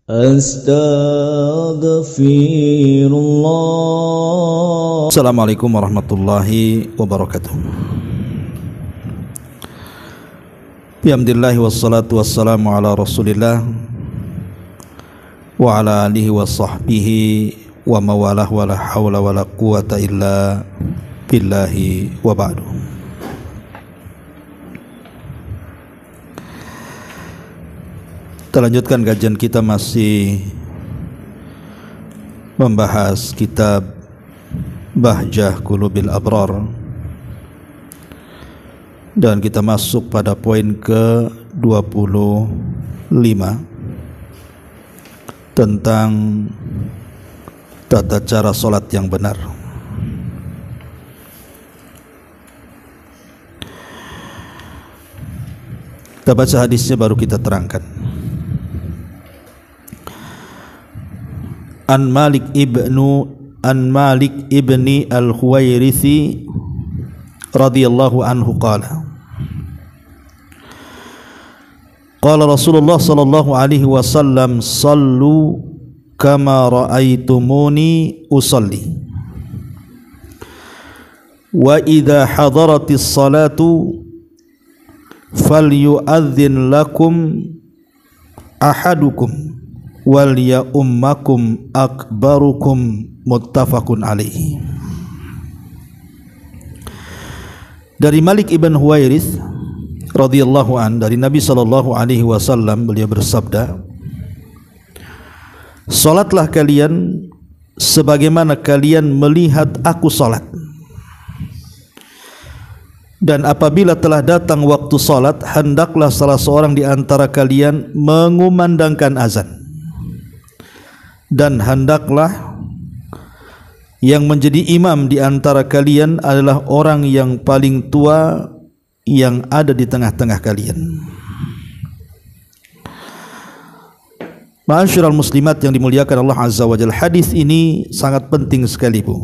Astaghfirullah. Assalamualaikum warahmatullahi wabarakatuh. Bihamdillahi wassalatu wassalamu ala rasulillah wa ala alihi wa sahbihi wa mawalah wa la hawla wa la quwata illa billahi wa ba'du. Kita lanjutkan kajian kita, masih membahas kitab Bahjah Qulubil Abrar, dan kita masuk pada poin ke-25 tentang tata cara sholat yang benar. Kita baca hadisnya baru kita terangkan. An Malik ibni al-Huwairithi radhiyallahu anhu qala qala Rasulullah sallallahu alaihi wasallam sallu kama ra'aitumuni usalli wa idza hadaratis salatu falyu'adzin lakum ahadukum wal ya ummakum akbarukum, muttafaqun alaihi. Dari Malik ibn Huwairith radhiyallahu an, dari Nabi sallallahu alaihi wasallam, beliau bersabda, salatlah kalian sebagaimana kalian melihat aku salat, dan apabila telah datang waktu salat, hendaklah salah seorang di antara kalian mengumandangkan azan, dan hendaklah yang menjadi imam di antara kalian adalah orang yang paling tua yang ada di tengah-tengah kalian. Ma'asyiral muslimat yang dimuliakan Allah Azza wa Jalla, hadis ini sangat penting sekali, Bu.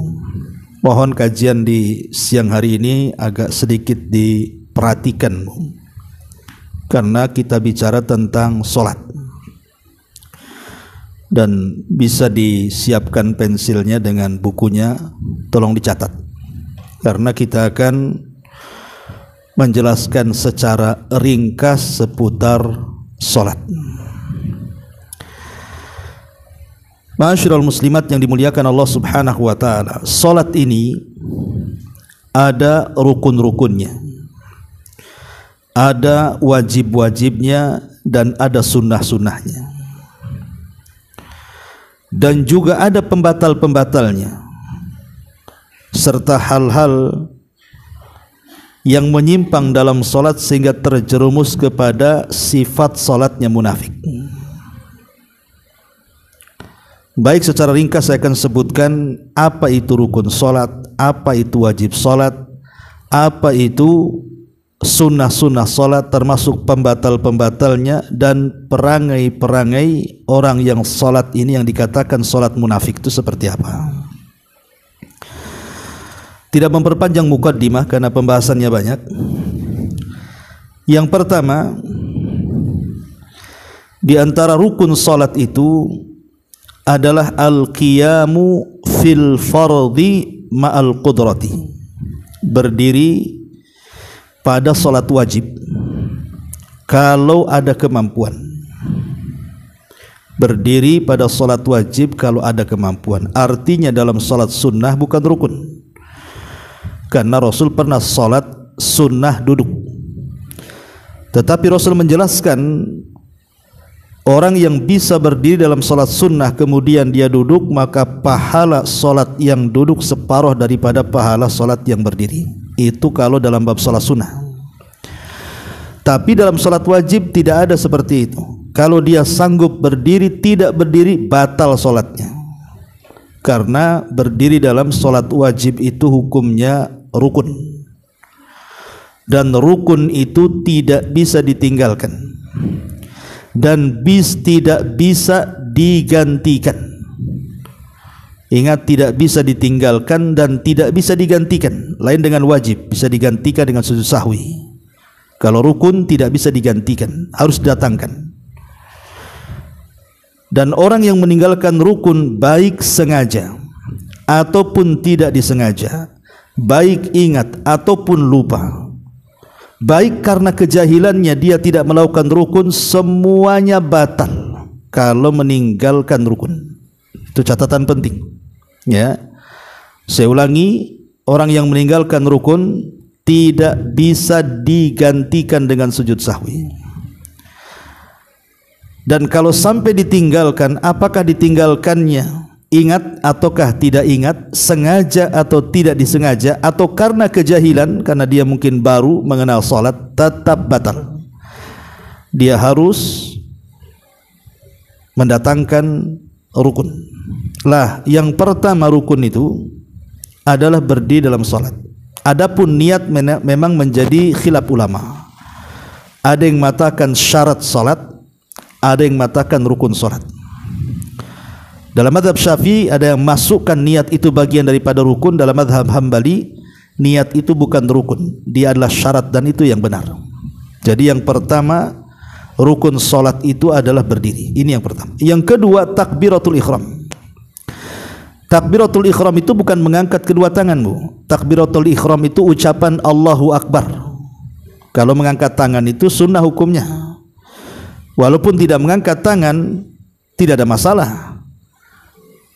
Mohon kajian di siang hari ini agak sedikit diperhatikan, Bu, karena kita bicara tentang sholat. Dan bisa disiapkan pensilnya dengan bukunya, tolong dicatat, karena kita akan menjelaskan secara ringkas seputar sholat. Ma'asyiral muslimat yang dimuliakan Allah subhanahu wa ta'ala, sholat ini ada rukun-rukunnya, ada wajib-wajibnya, dan ada sunnah-sunnahnya, dan juga ada pembatal-pembatalnya, serta hal-hal yang menyimpang dalam solat sehingga terjerumus kepada sifat solatnya munafik. Baik, secara ringkas saya akan sebutkan apa itu rukun solat, apa itu wajib solat, apa itu sunnah-sunnah solat, termasuk pembatal-pembatalnya, dan perangai-perangai orang yang solat ini yang dikatakan solat munafik itu seperti apa. Tidak memperpanjang mukaddimah karena pembahasannya banyak. Yang pertama, di antara rukun solat itu adalah al-qiyamu fil fardhi ma'al qudrati, berdiri pada solat wajib kalau ada kemampuan. Berdiri pada solat wajib kalau ada kemampuan. Artinya dalam solat sunnah bukan rukun, karena Rasul pernah solat sunnah duduk. Tetapi Rasul menjelaskan, orang yang bisa berdiri dalam solat sunnah kemudian dia duduk, maka pahala solat yang duduk separuh daripada pahala solat yang berdiri. Itu kalau dalam bab salat sunnah. Tapi dalam salat wajib tidak ada seperti itu. Kalau dia sanggup berdiri, tidak berdiri, batal salatnya. Karena berdiri dalam salat wajib itu hukumnya rukun, dan rukun itu tidak bisa ditinggalkan dan tidak bisa digantikan. Ingat, tidak bisa ditinggalkan dan tidak bisa digantikan. Lain dengan wajib, bisa digantikan dengan sujud sahwi. Kalau rukun tidak bisa digantikan, harus didatangkan. Dan orang yang meninggalkan rukun baik sengaja ataupun tidak disengaja, baik ingat ataupun lupa, baik karena kejahilannya dia tidak melakukan rukun, semuanya batal kalau meninggalkan rukun. Itu catatan penting, ya. Saya ulangi, orang yang meninggalkan rukun tidak bisa digantikan dengan sujud sahwi. Dan kalau sampai ditinggalkan, apakah ditinggalkannya ingat ataukah tidak ingat, sengaja atau tidak disengaja, atau karena kejahilan, karena dia mungkin baru mengenal salat, tetap batal. Dia harus mendatangkan rukun. Lah, yang pertama rukun itu adalah berdiri dalam salat. Adapun niat memang menjadi khilaf ulama. Ada yang mengatakan syarat salat, ada yang mengatakan rukun salat. Dalam mazhab Syafi'i ada yang masukkan niat itu bagian daripada rukun. Dalam mazhab Hambali niat itu bukan rukun, dia adalah syarat, dan itu yang benar. Jadi yang pertama, rukun salat itu adalah berdiri. Ini yang pertama. Yang kedua, takbiratul ihram. Takbiratul ihram itu bukan mengangkat kedua tanganmu. Takbiratul ihram itu ucapan Allahu Akbar. Kalau mengangkat tangan itu sunnah hukumnya. Walaupun tidak mengangkat tangan tidak ada masalah.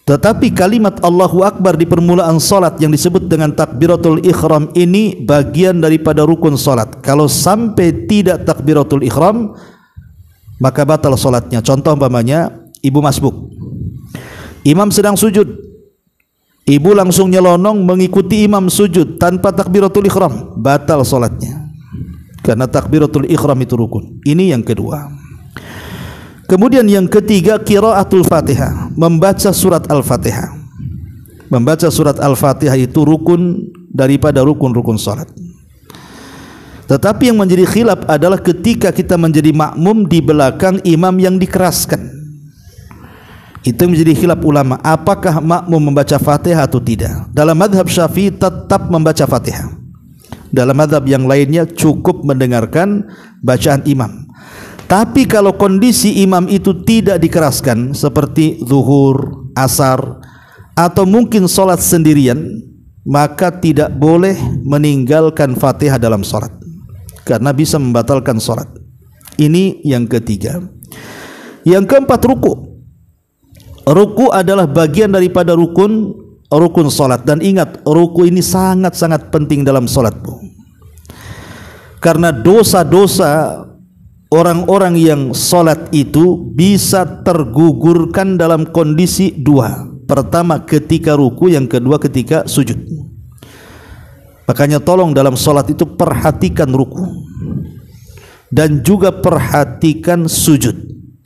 Tetapi kalimat Allahu Akbar di permulaan salat yang disebut dengan takbiratul ihram ini bagian daripada rukun salat. Kalau sampai tidak takbiratul ihram, maka batal salatnya. Contoh umpamanya ibu masbuk, imam sedang sujud, ibu langsung nyelonong mengikuti imam sujud tanpa takbiratul ihram, batal salatnya. Karena takbiratul ihram itu rukun. Ini yang kedua. Kemudian yang ketiga, qiraatul Fatihah, membaca surat Al-Fatihah. Membaca surat Al-Fatihah itu rukun daripada rukun-rukun salat. Tetapi yang menjadi khilaf adalah ketika kita menjadi makmum di belakang imam yang dikeraskan. Itu menjadi khilaf ulama, apakah makmum membaca Fatihah atau tidak. Dalam mazhab Syafi'i tetap membaca Fatihah. Dalam mazhab yang lainnya cukup mendengarkan bacaan imam. Tapi kalau kondisi imam itu tidak dikeraskan, seperti zuhur, asar, atau mungkin sholat sendirian, maka tidak boleh meninggalkan Fatihah dalam sholat, karena bisa membatalkan sholat. Ini yang ketiga. Yang keempat, ruku. Ruku adalah bagian daripada rukun sholat. Dan ingat, ruku ini sangat-sangat penting dalam sholatmu, karena dosa-dosa orang-orang yang sholat itu bisa tergugurkan dalam kondisi dua. Pertama ketika ruku, yang kedua ketika sujud. Makanya tolong dalam sholat itu perhatikan ruku dan juga perhatikan sujud,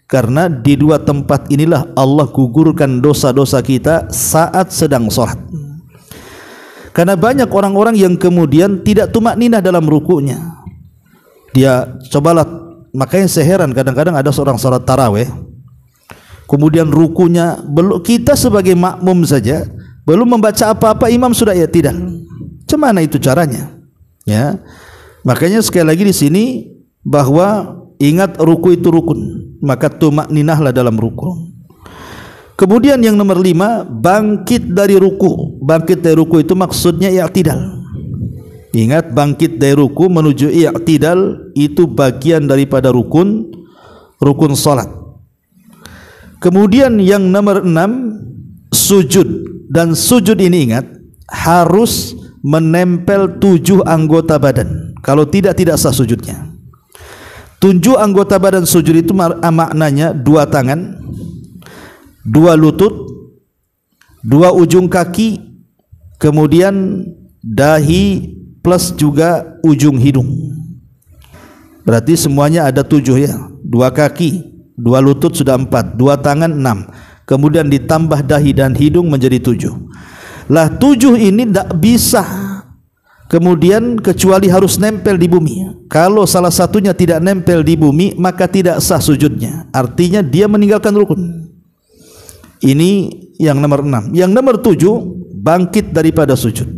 karena di dua tempat inilah Allah gugurkan dosa-dosa kita saat sedang sholat. Karena banyak orang-orang yang kemudian tidak tumakninah dalam rukunya. Dia cobalah. Makanya saya heran kadang-kadang ada seorang salat taraweh, kemudian rukunya belum, kita sebagai makmum saja belum membaca apa-apa, imam sudah ya tidak. Cemana itu caranya? Ya, makanya sekali lagi di sini bahwa ingat ruku itu rukun, maka tumakninahlah dalam ruku. Kemudian yang nomor 5, bangkit dari ruku. Bangkit dari ruku itu maksudnya i'tidal. Ingat, bangkit dari ruku menuju i'tidal itu bagian daripada rukun salat. Kemudian yang nomor 6, sujud. Dan sujud ini ingat harus menempel 7 anggota badan. Kalau tidak sah sujudnya. 7 anggota badan sujud itu maknanya 2 tangan, 2 lutut, 2 ujung kaki, kemudian dahi plus juga ujung hidung. Berarti semuanya ada 7 ya. 2 kaki, 2 lutut sudah 4, 2 tangan 6. Kemudian ditambah dahi dan hidung menjadi 7. Lah 7 ini tidak bisa kemudian kecuali harus nempel di bumi. Kalau salah satunya tidak nempel di bumi, maka tidak sah sujudnya. Artinya dia meninggalkan rukun. Ini yang nomor 6. Yang nomor 7, bangkit daripada sujud.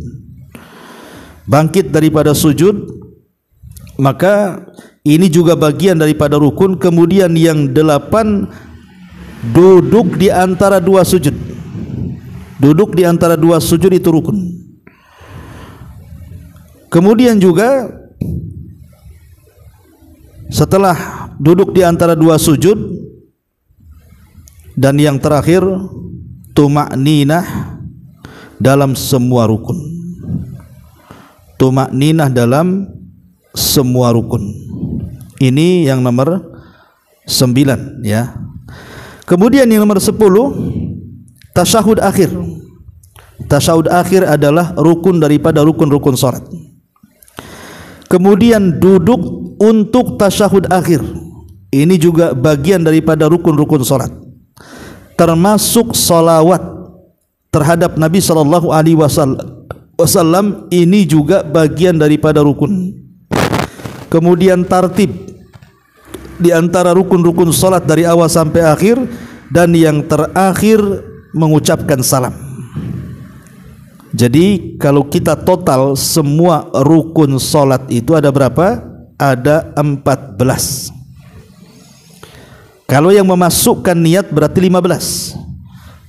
Bangkit daripada sujud, maka ini juga bagian daripada rukun. Kemudian yang 8, duduk di antara dua sujud. Duduk di antara dua sujud itu rukun. Kemudian juga setelah duduk di antara dua sujud, dan yang terakhir tuma'ninah dalam semua rukun. Tuma'ninah dalam semua rukun. Ini yang nomor 9 ya. Kemudian yang nomor 10, tasyahud akhir. Tasyahud akhir adalah rukun daripada rukun-rukun salat. Kemudian duduk untuk tasyahud akhir. Ini juga bagian daripada rukun-rukun salat. Termasuk salawat terhadap Nabi sallallahu alaihi wasallam, ini juga bagian daripada rukun. Kemudian tartib di antara rukun-rukun salat dari awal sampai akhir, dan yang terakhir mengucapkan salam. Jadi kalau kita total semua rukun salat itu ada berapa? Ada 14. Kalau yang memasukkan niat berarti 15.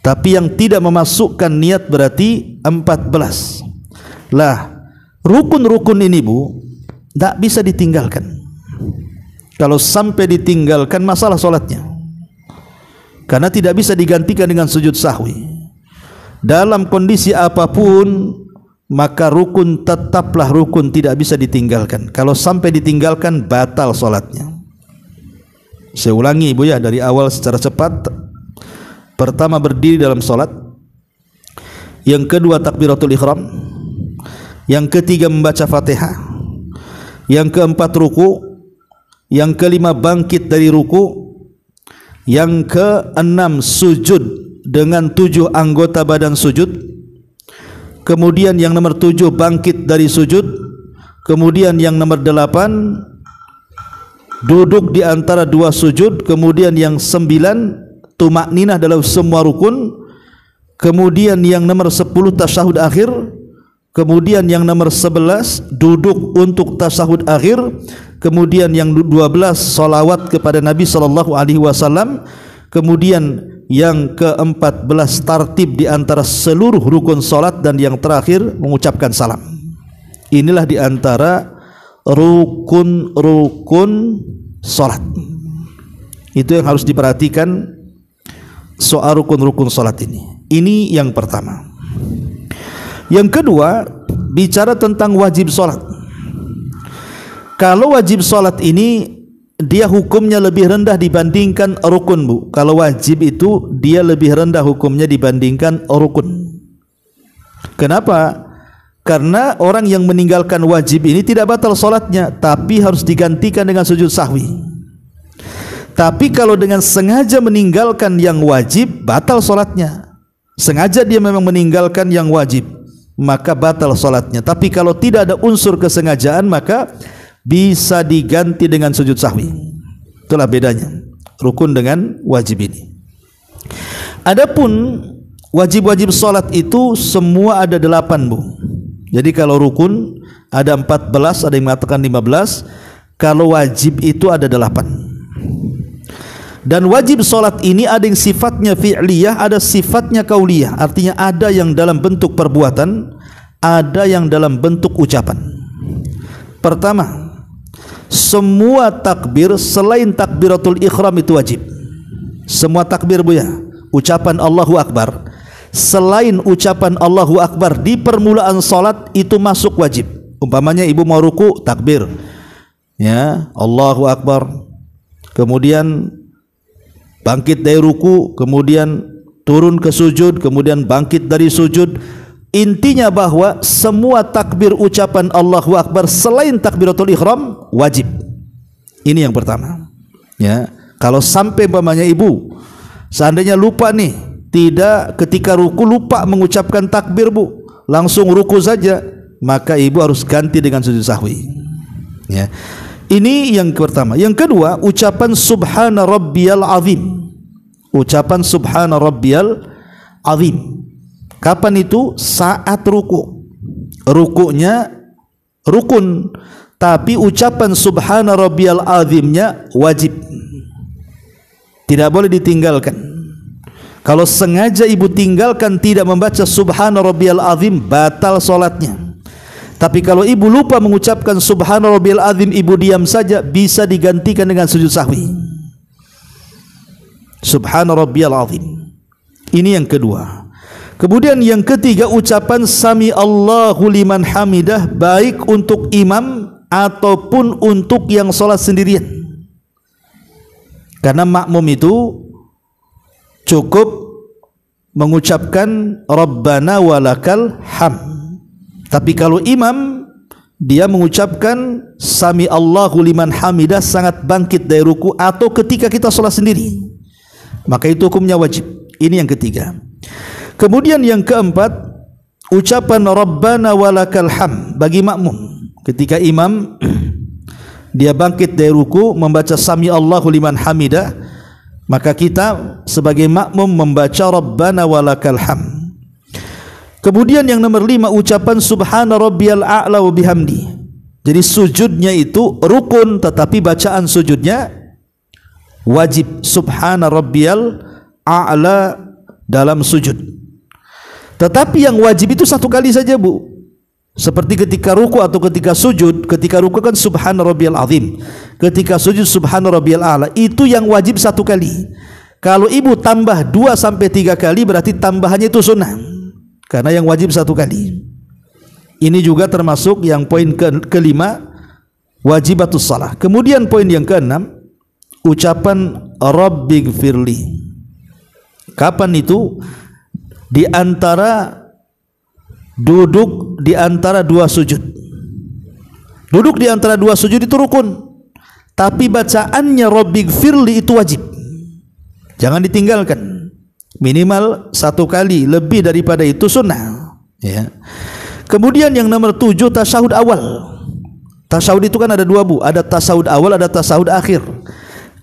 Tapi yang tidak memasukkan niat berarti 14. Lah, rukun-rukun ini Bu, tidak bisa ditinggalkan. Kalau sampai ditinggalkan masalah solatnya, karena tidak bisa digantikan dengan sujud sahwi. Dalam kondisi apapun, maka rukun tetaplah rukun, tidak bisa ditinggalkan. Kalau sampai ditinggalkan, batal solatnya. Saya ulangi Ibu ya, dari awal secara cepat. Pertama, berdiri dalam solat. Yang kedua, takbiratul ihram. Yang ketiga, membaca Fatihah. Yang keempat, ruku. Yang kelima, bangkit dari ruku. Yang keenam, sujud dengan 7 anggota badan sujud. Kemudian yang nomor 7, bangkit dari sujud. Kemudian yang nomor 8, duduk di antara dua sujud. Kemudian yang 9, tuma'ninah dalam semua rukun. Kemudian yang nomor 10, tasyahud akhir. Kemudian yang nomor 11, duduk untuk tasyahud akhir. Kemudian yang 12, salawat kepada Nabi sallallahu alaihi wasallam. Kemudian yang ke-14, tartib di antara seluruh rukun salat, dan yang terakhir mengucapkan salam. Inilah di antara rukun-rukun salat. Itu yang harus diperhatikan soal rukun-rukun salat ini. Ini yang pertama. Yang kedua, bicara tentang wajib salat. Kalau wajib salat ini dia hukumnya lebih rendah dibandingkan rukun Bu. Kalau wajib itu dia lebih rendah hukumnya dibandingkan rukun. Kenapa? Karena orang yang meninggalkan wajib ini tidak batal salatnya, tapi harus digantikan dengan sujud sahwi. Tapi kalau dengan sengaja meninggalkan yang wajib, batal salatnya. Sengaja dia memang meninggalkan yang wajib, maka batal salatnya. Tapi kalau tidak ada unsur kesengajaan, maka bisa diganti dengan sujud sahwi. Itulah bedanya rukun dengan wajib ini. Adapun wajib-wajib salat itu semua ada 8 Bu. Jadi kalau rukun ada 14, ada yang mengatakan 15. Kalau wajib itu ada 8. Dan wajib salat ini ada yang sifatnya fi'liyah, ada sifatnya qauliyah. Artinya ada yang dalam bentuk perbuatan, ada yang dalam bentuk ucapan. Pertama, semua takbir selain takbiratul ihram itu wajib. Semua takbir Bu ya, ucapan Allahu Akbar, selain ucapan Allahu Akbar di permulaan salat itu masuk wajib. Umpamanya ibu mau ruku, takbir ya, Allahu Akbar, kemudian bangkit dari ruku, kemudian turun ke sujud, kemudian bangkit dari sujud. Intinya bahwa semua takbir ucapan Allahu Akbar selain takbiratul ihram wajib. Ini yang pertama. Ya, kalau sampai umpamanya ibu seandainya lupa nih, tidak ketika ruku lupa mengucapkan takbir Bu, langsung ruku saja, maka ibu harus ganti dengan sujud sahwi. Ya. Ini yang pertama. Yang kedua, ucapan subhana rabbiyal azim. Ucapan subhana rabbiyal azim. Kapan itu? Saat ruku. Rukunya rukun, tapi ucapan subhana rabbiyal azimnya wajib. Tidak boleh ditinggalkan. Kalau sengaja ibu tinggalkan tidak membaca subhana rabbiyal azim, batal salatnya. Tapi kalau ibu lupa mengucapkan subhana rabbiyal azim, ibu diam saja, bisa digantikan dengan sujud sahwi. Subhana rabbiyal azim. Ini yang kedua. Kemudian yang ketiga, ucapan sami Allahu liman hamidah, baik untuk imam ataupun untuk yang salat sendirian. Karena makmum itu cukup mengucapkan Rabbana walakal ham. Tapi kalau imam, dia mengucapkan Sami Allahu liman hamidah sangat bangkit dari ruku atau ketika kita sholat sendiri, maka itu hukumnya wajib. Ini yang ketiga. Kemudian yang keempat, ucapan Rabbana walakal ham bagi makmum. Ketika imam dia bangkit dari ruku membaca Sami Allahu liman hamidah, maka kita sebagai makmum membaca Rabbana walakal ham. Kemudian yang nomor 5, ucapan Subhana rabbiyal a'la wa bihamdi. Jadi sujudnya itu rukun, tetapi bacaan sujudnya wajib. Subhana rabbiyal a'la dalam sujud. Tetapi yang wajib itu satu kali saja, Bu. Seperti ketika ruku atau ketika sujud. Ketika ruku kan Subhana rabbiyal azim, ketika sujud Subhana rabbiyal a'la. Itu yang wajib satu kali. Kalau ibu tambah 2 sampai 3 kali, berarti tambahannya itu sunnah, karena yang wajib satu kali. Ini juga termasuk yang poin kelima, wajibatus salah. Kemudian poin yang keenam, ucapan Rabbighfirli. Kapan itu? Di antara duduk di antara 2 sujud. Duduk di antara 2 sujud itu rukun, tapi bacaannya Rabbighfirli itu wajib. Jangan ditinggalkan. Minimal 1 kali, lebih daripada itu sunnah, ya. Kemudian yang nomor 7, tasyahud awal. Tasyahud itu kan ada 2, Bu. Ada tasyahud awal, ada tasyahud akhir.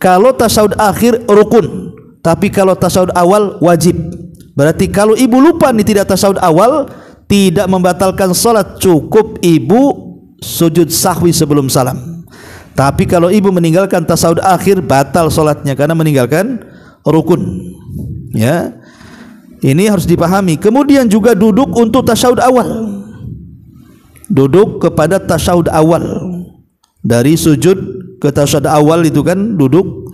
Kalau tasyahud akhir rukun, tapi kalau tasyahud awal wajib. Berarti kalau ibu lupa nih tidak tasyahud awal, tidak membatalkan salat, cukup ibu sujud sahwi sebelum salam. Tapi kalau ibu meninggalkan tasyahud akhir, batal salatnya karena meninggalkan rukun. Ya, ini harus dipahami. Kemudian juga duduk untuk tasyahud awal. Duduk kepada tasyahud awal, dari sujud ke tasyahud awal itu kan duduk,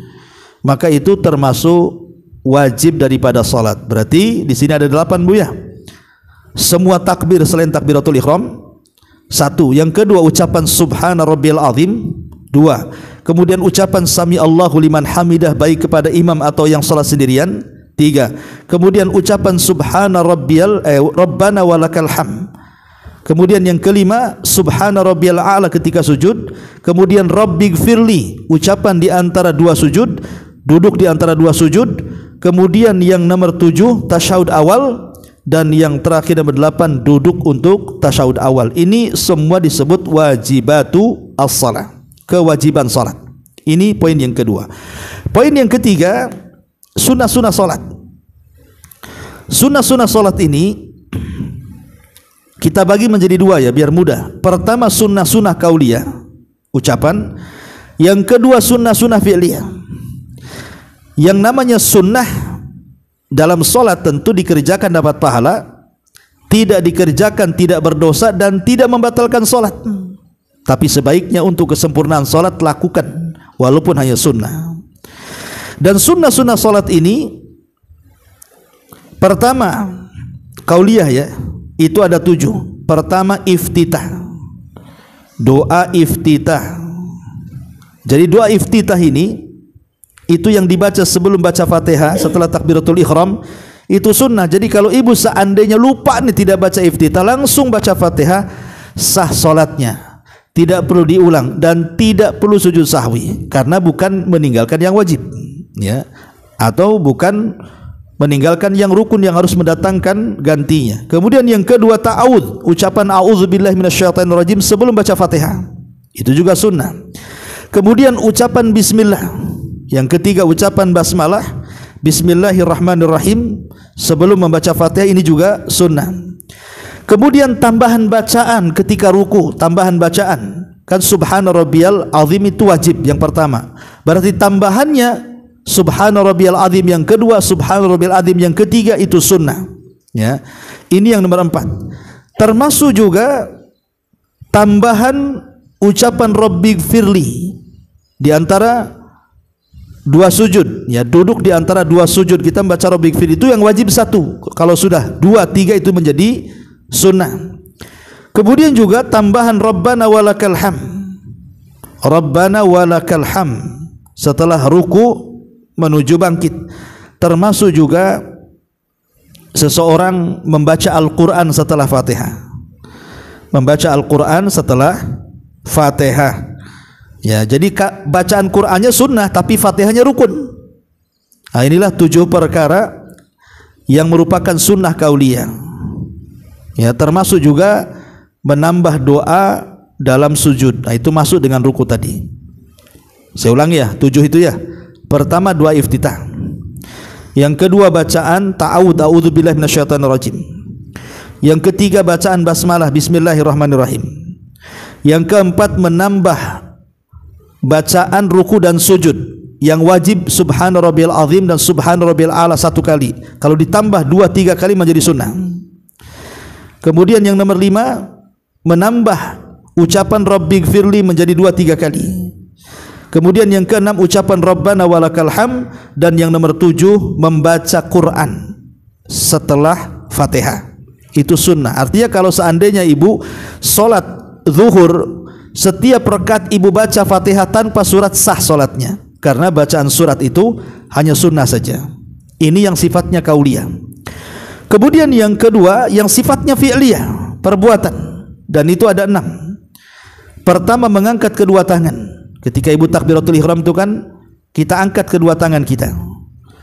maka itu termasuk wajib daripada salat. Berarti di sini ada 8, Bu, ya. Semua takbir selain takbiratul ihram 1. Yang kedua, ucapan Subhana rabbiyal azim 2. Kemudian ucapan Sami Allahu liman hamidah baik kepada imam atau yang salat sendirian 3. Kemudian ucapan Subhana Rabbana walakal ham. Kemudian yang kelima, Subhana rabbiyal a'la ketika sujud. Kemudian Rabbighfirli, ucapan di antara 2 sujud, duduk di antara 2 sujud. Kemudian yang nomor 7, tasyahud awal. Dan yang terakhir nomor 8, duduk untuk tasyahud awal. Ini semua disebut wajibatu as-salah, kewajiban salat. Ini poin yang kedua. Poin yang ketiga, sunnah-sunnah salat. Sunnah-sunnah salat ini kita bagi menjadi 2, ya, biar mudah. Pertama, sunnah-sunnah kauliyah, ucapan. Yang kedua, sunnah-sunnah fi'liyah. Yang namanya sunnah dalam solat tentu dikerjakan dapat pahala, tidak dikerjakan tidak berdosa dan tidak membatalkan solat. Tapi sebaiknya untuk kesempurnaan solat lakukan walaupun hanya sunnah. Dan sunnah-sunnah solat ini, pertama kauliyah, ya, itu ada 7. Pertama, iftitah, doa iftitah. Jadi doa iftitah ini itu yang dibaca sebelum baca Fatihah setelah takbiratul ihram, itu sunnah. Jadi kalau ibu seandainya lupa nih tidak baca iftitah, langsung baca Fatihah, sah salatnya, tidak perlu diulang dan tidak perlu sujud sahwi, karena bukan meninggalkan yang wajib, ya, atau bukan meninggalkan yang rukun yang harus mendatangkan gantinya. Kemudian yang kedua, ta'awudz, ucapan a'udzubillahi minasyaitonirrajim sebelum baca Fatihah, itu juga sunnah. Kemudian ucapan bismillah. Yang ketiga, ucapan basmalah, bismillahirrahmanirrahim sebelum membaca Fatihah, ini juga sunnah. Kemudian tambahan bacaan ketika ruku, tambahan bacaan. Kan Subhana rabbiyal azim itu wajib yang pertama. Berarti tambahannya subhana rabbiyal azim yang kedua, subhana rabbiyal azim yang ketiga, itu sunnah. Ya, ini yang nomor 4. Termasuk juga tambahan ucapan rabbighfirli di antara dua sujud. Ya, duduk di antara dua sujud kita membaca rabbighfirli, itu yang wajib 1. Kalau sudah 2, 3 itu menjadi sunnah. Kemudian juga tambahan rabbana walakal hamd, rabbana walakal hamd setelah ruku menuju bangkit. Termasuk juga seseorang membaca Al-Quran setelah Fatihah, membaca Al-Quran setelah Fatihah. Ya, jadi bacaan Qur'annya sunnah tapi Fatihahnya rukun. Nah, inilah 7 perkara yang merupakan sunnah kauliyah. Ya, termasuk juga menambah doa dalam sujud. Nah, itu masuk dengan ruku tadi. Saya ulang ya, 7 itu ya. Pertama doa iftitah. Yang kedua bacaan a'udzubillahi minasyaitonirrajim. Yang ketiga bacaan basmalah bismillahirrahmanirrahim. Yang keempat menambah bacaan ruku dan sujud. Yang wajib subhana rabbiyal azim dan subhana rabbiyal a'la 1 kali. Kalau ditambah 2-3 kali menjadi sunnah. Kemudian yang nomor 5 menambah ucapan rabbighfirli menjadi 2-3 kali. Kemudian yang ke-6 ucapan rabbana walakal hamd, dan yang nomor 7 membaca Quran setelah Fatihah. Itu sunnah. Artinya kalau seandainya ibu salat zuhur, setiap rakaat ibu baca Fatihah tanpa surat, sah salatnya, karena bacaan surat itu hanya sunnah saja. Ini yang sifatnya kauliyah. Kemudian yang kedua yang sifatnya fi'liyah, perbuatan, dan itu ada 6. Pertama mengangkat kedua tangan. Ketika ibu takbiratul ihram itu kan kita angkat kedua tangan kita.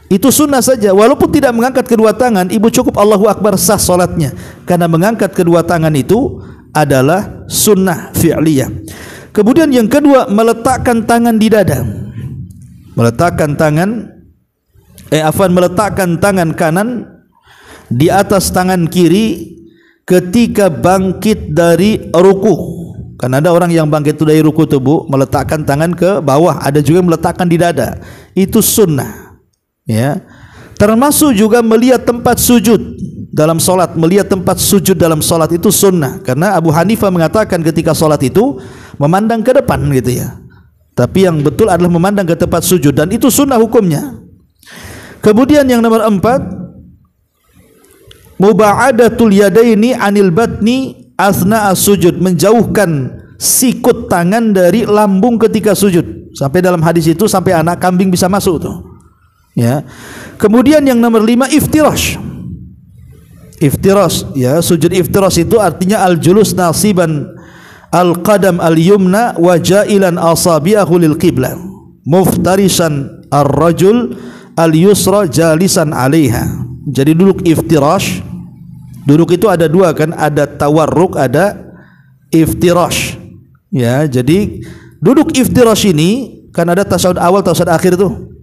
Itu sunnah saja. Walaupun tidak mengangkat kedua tangan, ibu cukup Allahu Akbar, sah salatnya. Karena mengangkat kedua tangan itu adalah sunnah fi'liyah. Kemudian yang kedua meletakkan tangan di dada. Meletakkan tangan kanan di atas tangan kiri ketika bangkit dari ruku. Kan ada orang yang bangkit dari ruku tuh Bu, meletakkan tangan ke bawah, ada juga yang meletakkan di dada. Itu sunnah. Ya. Termasuk juga melihat tempat sujud dalam solat. Melihat tempat sujud dalam solat itu sunnah. Karena Abu Hanifah mengatakan ketika solat itu memandang ke depan gitu ya. Tapi yang betul adalah memandang ke tempat sujud, dan itu sunnah hukumnya. Kemudian yang nomor 4 muba'adatul yadaini anil batni asna as-sujud, menjauhkan sikut tangan dari lambung ketika sujud. Sampai dalam hadis itu sampai anak kambing bisa masuk tuh. Ya. Kemudian yang nomor 5 iftirash. Iftirash, ya, sujud iftirash itu artinya al-julus nasiban al-qadam al-yumna wa ja'ilan asabi'ahu lil qiblah. Muftarisan ar-rajul al-yusra jalisan 'alaiha. Jadi duduk iftirash. Duduk itu ada 2 kan, ada tawarruk, ada iftirash. Ya, jadi duduk iftirash ini kan ada tasyahud awal, tasyahud akhir tuh.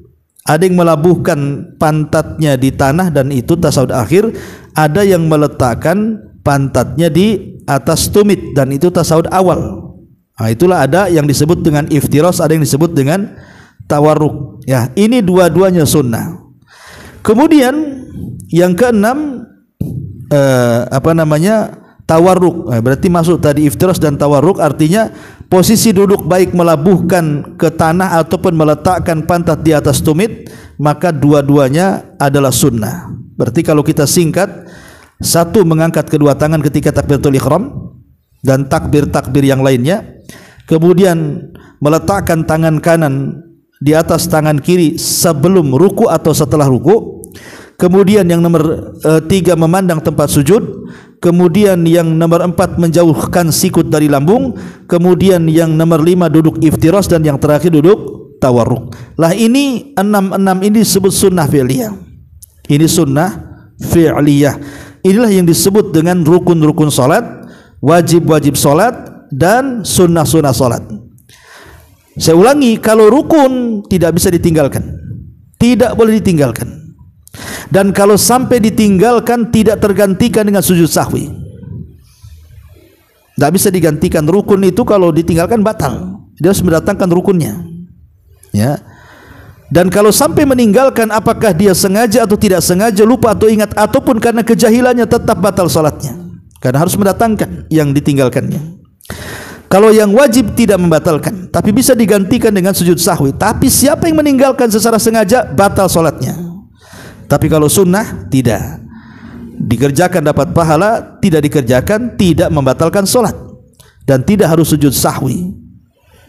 Ada yang melabuhkan pantatnya di tanah dan itu tasyahud akhir, ada yang meletakkan pantatnya di atas tumit dan itu tasyahud awal. Nah, itulah ada yang disebut dengan iftirash, ada yang disebut dengan tawarruk. Ya, ini dua-duanya sunnah. Kemudian yang ke-6 tawarruk. Berarti masuk tadi iftirash dan tawarruk, artinya posisi duduk baik melabuhkan ke tanah ataupun meletakkan pantat di atas tumit, maka dua-duanya adalah sunnah. Berarti kalau kita singkat, 1 mengangkat kedua tangan ketika takbiratul ihram dan takbir-takbir yang lainnya. Kemudian meletakkan tangan kanan di atas tangan kiri sebelum ruku atau setelah ruku. Kemudian yang nomor 3 memandang tempat sujud. Kemudian yang nomor 4 menjauhkan sikut dari lambung. Kemudian yang nomor 5 duduk iftirash, dan yang terakhir duduk tawarruk. Lah ini 6 ini disebut sunnah fi'liyah. Ini sunnah fi'liyah. Inilah yang disebut dengan rukun-rukun salat, wajib-wajib salat, dan sunnah-sunnah salat. Saya ulangi, kalau rukun tidak bisa ditinggalkan. Tidak boleh ditinggalkan. Dan kalau sampai ditinggalkan tidak tergantikan dengan sujud sahwi. Tidak bisa digantikan. Rukun itu kalau ditinggalkan batal. Dia harus mendatangkan rukunnya. Ya. Dan kalau sampai meninggalkan, apakah dia sengaja atau tidak sengaja, lupa atau ingat, ataupun karena kejahilannya, tetap batal salatnya, karena harus mendatangkan yang ditinggalkannya. Kalau yang wajib tidak membatalkan, tapi bisa digantikan dengan sujud sahwi. Tapi siapa yang meninggalkan secara sengaja, batal salatnya. Tapi kalau sunnah, tidak. Dikerjakan dapat pahala, tidak dikerjakan tidak membatalkan salat, dan tidak harus sujud sahwi.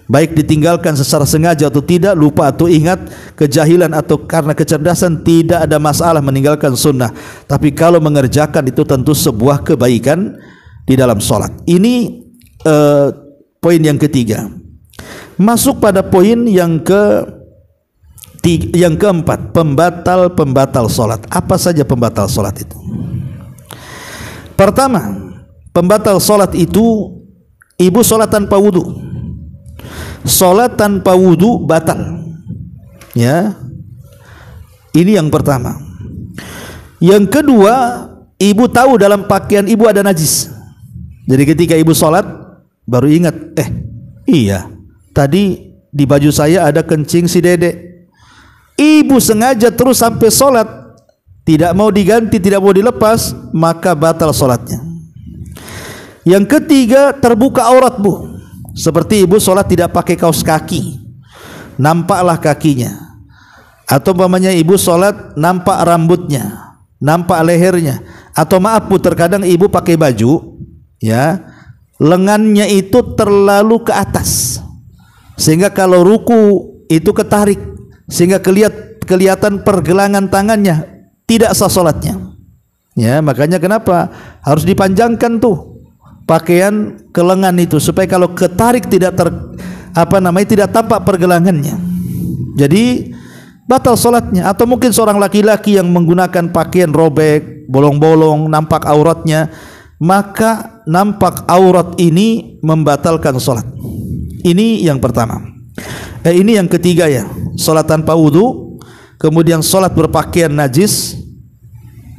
Baik ditinggalkan secara sengaja atau tidak, lupa atau ingat, kejahilan atau karena kecerdasan, tidak ada masalah meninggalkan sunnah. Tapi kalau mengerjakan itu tentu sebuah kebaikan di dalam salat. Ini poin yang ketiga. Masuk pada poin yang keempat, pembatal salat. Apa saja pembatal salat itu? Pertama, pembatal salat itu ibu salat tanpa wudu. Salat tanpa wudu batal. Ya. Ini yang pertama. Yang kedua, ibu tahu dalam pakaian ibu ada najis. Jadi ketika ibu salat baru ingat, iya, tadi di baju saya ada kencing si dedek. Ibu sengaja terus sampai salat, tidak mau diganti, tidak mau dilepas, maka batal salatnya. Yang ketiga, terbuka aurat bu. Seperti ibu sholat tidak pakai kaos kaki, nampaklah kakinya. Atau umpamanya ibu sholat nampak rambutnya, nampak lehernya. Atau maaf bu, terkadang ibu pakai baju, ya, lengannya itu terlalu ke atas, sehingga kalau ruku itu ketarik, sehingga kelihatan pergelangan tangannya, tidak sah sholatnya. Ya, makanya kenapa harus dipanjangkan tuh pakaian ke lengan itu, supaya kalau ketarik tidak tidak tampak pergelangannya. Jadi batal salatnya. Atau mungkin seorang laki-laki yang menggunakan pakaian robek, bolong-bolong, nampak auratnya, maka nampak aurat ini membatalkan salat. Ini yang pertama. Ini yang ketiga ya, salat tanpa wudu, kemudian salat berpakaian najis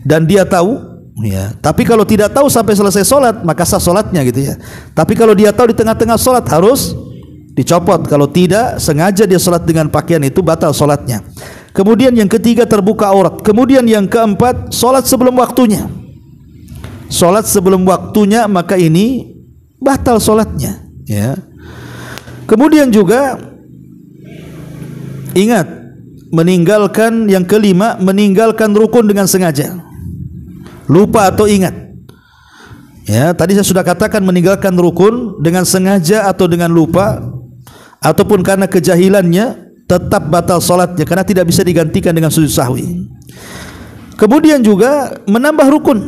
dan dia tahu. Ya, tapi kalau tidak tahu sampai selesai sholat, maka sah sholatnya gitu ya. Tapi kalau dia tahu di tengah-tengah sholat, harus dicopot. Kalau tidak, sengaja dia sholat dengan pakaian itu, batal sholatnya. Kemudian yang ketiga, terbuka aurat. Kemudian yang keempat, sholat sebelum waktunya. Sholat sebelum waktunya, maka ini batal sholatnya. Ya. Kemudian juga ingat, meninggalkan yang kelima, meninggalkan rukun dengan sengaja. Lupa atau ingat. Ya, tadi saya sudah katakan meninggalkan rukun dengan sengaja atau dengan lupa, ataupun karena kejahilannya, tetap batal salatnya karena tidak bisa digantikan dengan sujud sahwi. Kemudian juga menambah rukun.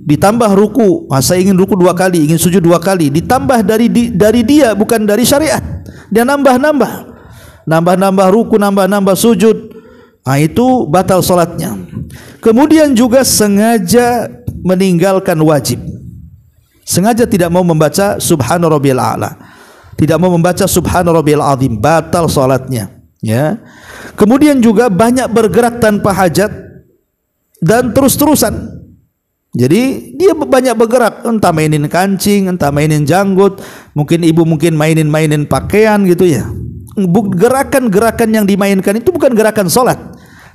Ditambah ruku. Saya ingin ruku 2 kali, ingin sujud 2 kali, ditambah dari dia, bukan dari syariat. Dia nambah-nambah. Nambah-nambah ruku, nambah-nambah sujud. Nah, itu batal salatnya. Kemudian juga sengaja meninggalkan wajib. Sengaja tidak mau membaca Subhana Rabbiyal A'la, tidak mau membaca Subhana Rabbiyal Azim, batal salatnya. Ya. Kemudian juga banyak bergerak tanpa hajat dan terus-terusan. Jadi dia banyak bergerak, entah mainin kancing, entah mainin janggut, mungkin ibu mainin pakaian gitu ya. Gerakan-gerakan yang dimainkan itu bukan gerakan salat,